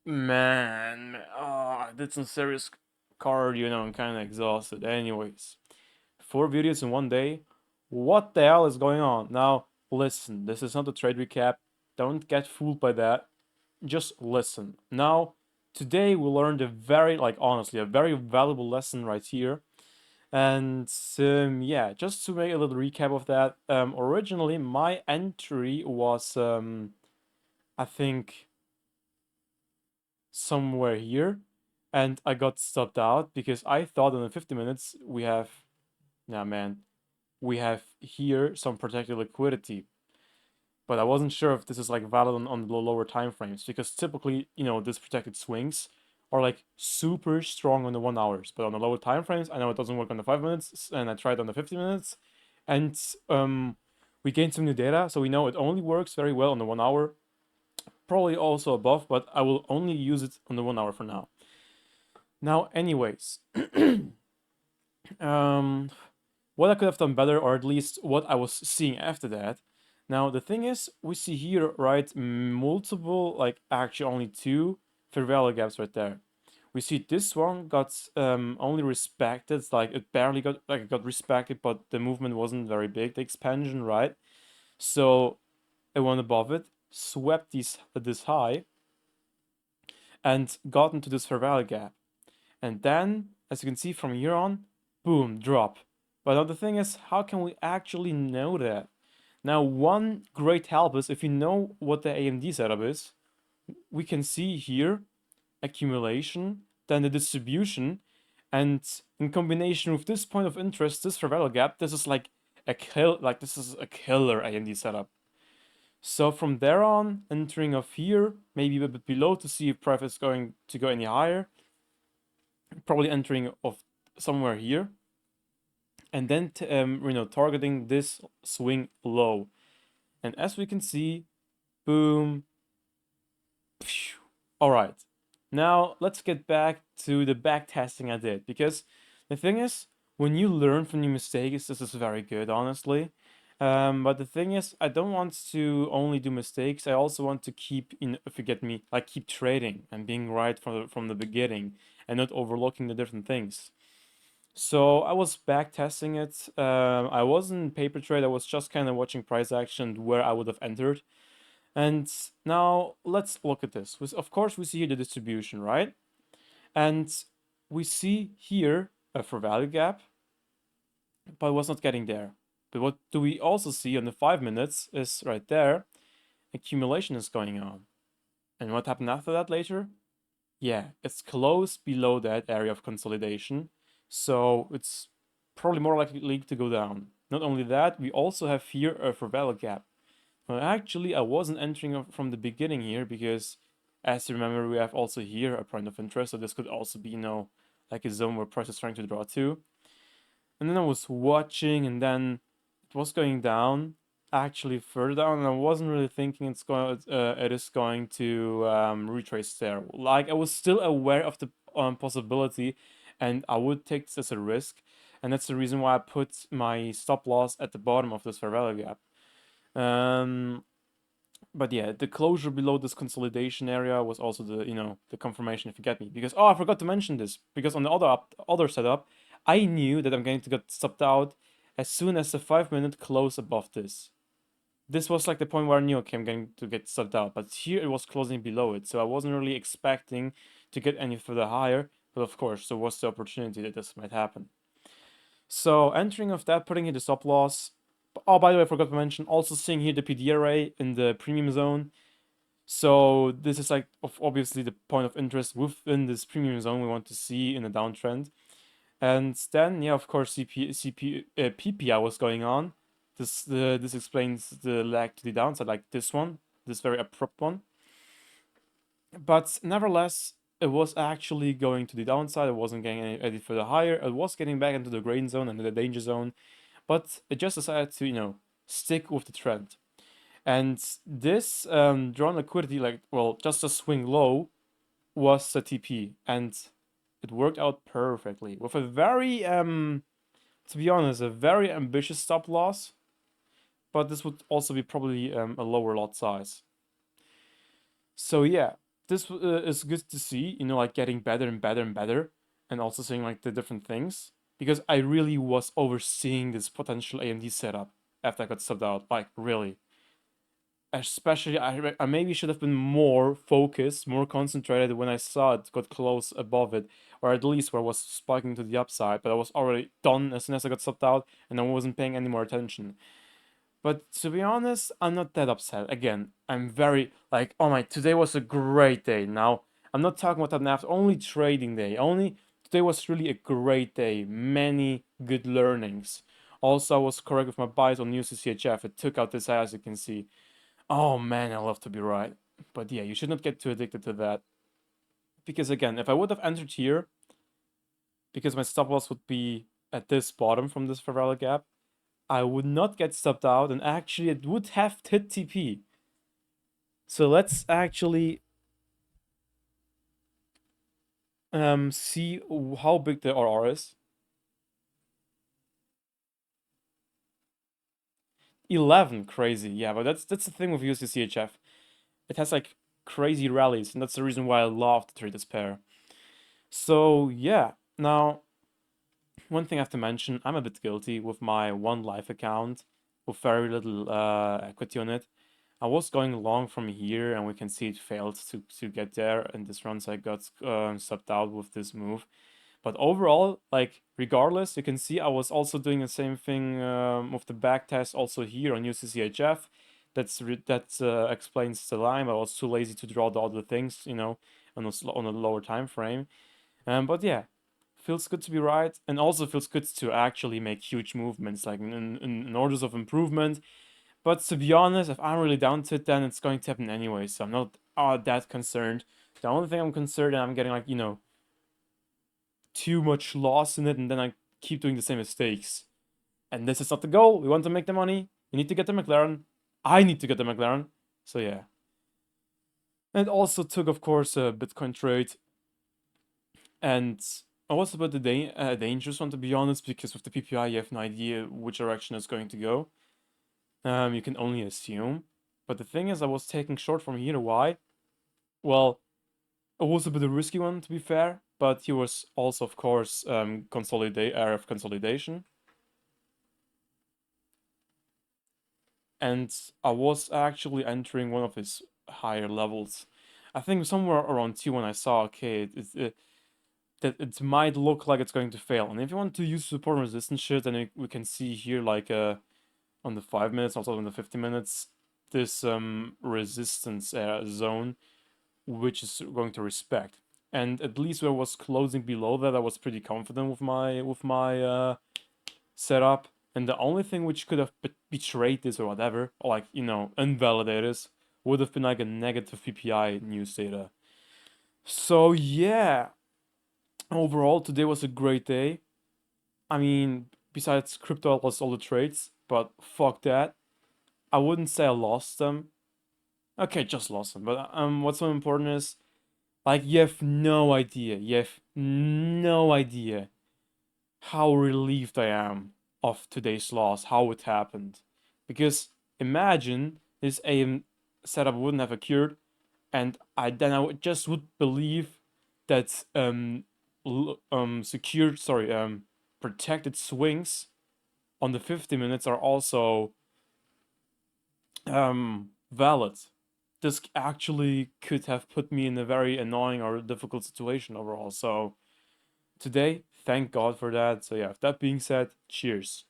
Man, I did some serious cardio and I'm kind of exhausted. Anyways, 4 videos in one day. What the hell is going on? Now, listen, this is not a trade recap. Don't get fooled by that. Just listen. Now, today we learned a very, like, honestly, a very valuable lesson right here. And yeah, just to make a little recap of that, originally my entry was, I think, somewhere here, and I got stopped out because I thought in the 50 minutes we have, nah man, we have here some protected liquidity, but I wasn't sure if this is like valid on the lower time frames because typically, this protected swings are like super strong on the 1 hours, but on the lower time frames, I know it doesn't work on the 5 minutes, and I tried on the 50 minutes, and we gained some new data, so we know it only works very well on the 1 hour, probably also above, but I will only use it on the 1 hour for now. Now, anyways, um, what I could have done better, or at least what I was seeing after that. Now, the thing is, we see here, right, multiple, like actually only two fair value gaps right there. We see this one got only respected, like it barely got, like it got respected, but the movement wasn't very big, the expansion, right? So it went above it, swept this high, and got into this fair value gap. And then, as you can see from here on, boom, drop. But now the thing is, how can we actually know that? Now, one great help is if you know what the AMD setup is, we can see here accumulation, then the distribution, and in combination with this point of interest, this survival gap, this is like this is a killer AMD setup. So from there on, entering off here, maybe a bit below to see if price is going to go any higher, probably entering off somewhere here, and then targeting this swing low. And as we can see, boom. Phew. All right. Now let's get back to the back testing I did, because the thing is, when you learn from your mistakes, this is very good, honestly. But the thing is, I don't want to only do mistakes. I also want to keep, if you get me, like keep trading and being right from the beginning and not overlooking the different things. So I was back testing it. I wasn't paper trade. I was just kind of watching price action where I would have entered. And now let's look at this. Of course, we see here the distribution, right? And we see here a for value gap, but it was not getting there. But what do we also see on the 5 minutes is right there, accumulation is going on. And what happened after that later? Yeah, it's close below that area of consolidation. So it's probably more likely to go down. Not only that, we also have here a for value gap. Well, actually, I wasn't entering from the beginning here because, as you remember, we have also here a point of interest. So this could also be, like a zone where price is trying to draw to. And then I was watching, and then it was going down, actually further down, and I wasn't really thinking it is going to retrace there. Like I was still aware of the possibility, and I would take this as a risk, and that's the reason why I put my stop loss at the bottom of this fair value gap. But yeah, the closure below this consolidation area was also the confirmation, if you get me. Because I forgot to mention this, because on the other setup, I knew that I'm going to get stopped out as soon as the 5 minute close above this. This was like the point where I knew, okay, I'm going to get stopped out, but here it was closing below it, so I wasn't really expecting to get any further higher, but of course there was the opportunity that this might happen. So entering of that, putting in the stop loss. Oh, by the way, I forgot to mention, also seeing here the PD array in the premium zone. So this is like obviously the point of interest within this premium zone we want to see in a downtrend. And then, yeah, of course, PPI was going on. This explains the lag to the downside, like this one, this very abrupt one. But nevertheless, it was actually going to the downside. It wasn't getting any further higher. It was getting back into the green zone and the danger zone, but it just decided to, stick with the trend. And this drawn liquidity, like, well, just a swing low, was the TP, and it worked out perfectly with a very, to be honest, a very ambitious stop loss. But this would also be probably a lower lot size. So yeah, this is good to see, like getting better and better and better, and also seeing like the different things because I really was overseeing this potential AMD setup after I got subbed out. Like really, especially I maybe should have been more focused, more concentrated when I saw it got close above it, or at least where it was spiking to the upside. But I was already done as soon as I got subbed out, and I wasn't paying any more attention. But to be honest, I'm not that upset. Again, I'm very like, oh my, today was a great day. Now, I'm not talking about that after only trading day. Only today was really a great day. Many good learnings. Also, I was correct with my buys on UCCHF. It took out this high, as you can see. Oh man, I love to be right. But yeah, you should not get too addicted to that. Because again, if I would have entered here, because my stop loss would be at this bottom from this Favela gap, I would not get stopped out, and actually it would have hit TP. So let's actually see how big the RR is. 11, crazy. Yeah, but that's the thing with UCCHF. It has like crazy rallies, and that's the reason why I love to trade this pair. So yeah, now one thing I have to mention, I'm a bit guilty with my one life account with very little equity on it. I was going long from here, and we can see it failed to get there in this run, so I got subbed out with this move. But overall, like regardless, you can see I was also doing the same thing with the back test also here on UCCHF. That explains the line. I was too lazy to draw the other things, on a lower time frame. But yeah, feels good to be right, and also feels good to actually make huge movements, like in orders of improvement. But to be honest, if I'm really down to it, then it's going to happen anyway, so I'm not that concerned. The only thing I'm concerned, and I'm getting like, too much loss in it, and then I keep doing the same mistakes. And this is not the goal. We want to make the money. We need to get the McLaren. I need to get the McLaren. So yeah. And it also took, of course, a Bitcoin trade. And also about the dangerous one, to be honest, because with the PPI, you have no idea which direction it's going to go. You can only assume. But the thing is, I was taking short from here. Why? Well, it was a bit of a risky one, to be fair. But he was also, of course, area of consolidation. And I was actually entering one of his higher levels. I think somewhere around 2 when I saw, okay, that it might look like it's going to fail. And if you want to use support and resistance shit, then we can see here like on the 5 minutes, also on the 50 minutes, this resistance zone, which is going to respect. And at least where I was closing below that, I was pretty confident with my setup. And the only thing which could have betrayed this or whatever, or like, invalidate this, would have been like a negative PPI news data. So yeah, overall, today was a great day. I mean, besides crypto, I lost all the trades, but fuck that. I wouldn't say I lost them. Okay, just lost them. But what's so important is, like, you have no idea. You have no idea how relieved I am of today's loss, how it happened. Because imagine this aim setup wouldn't have occurred, and I just would believe that secured, sorry, protected swings on the 50 minutes are also valid. This actually could have put me in a very annoying or difficult situation overall. So today, thank God for that. So yeah, that being said, cheers.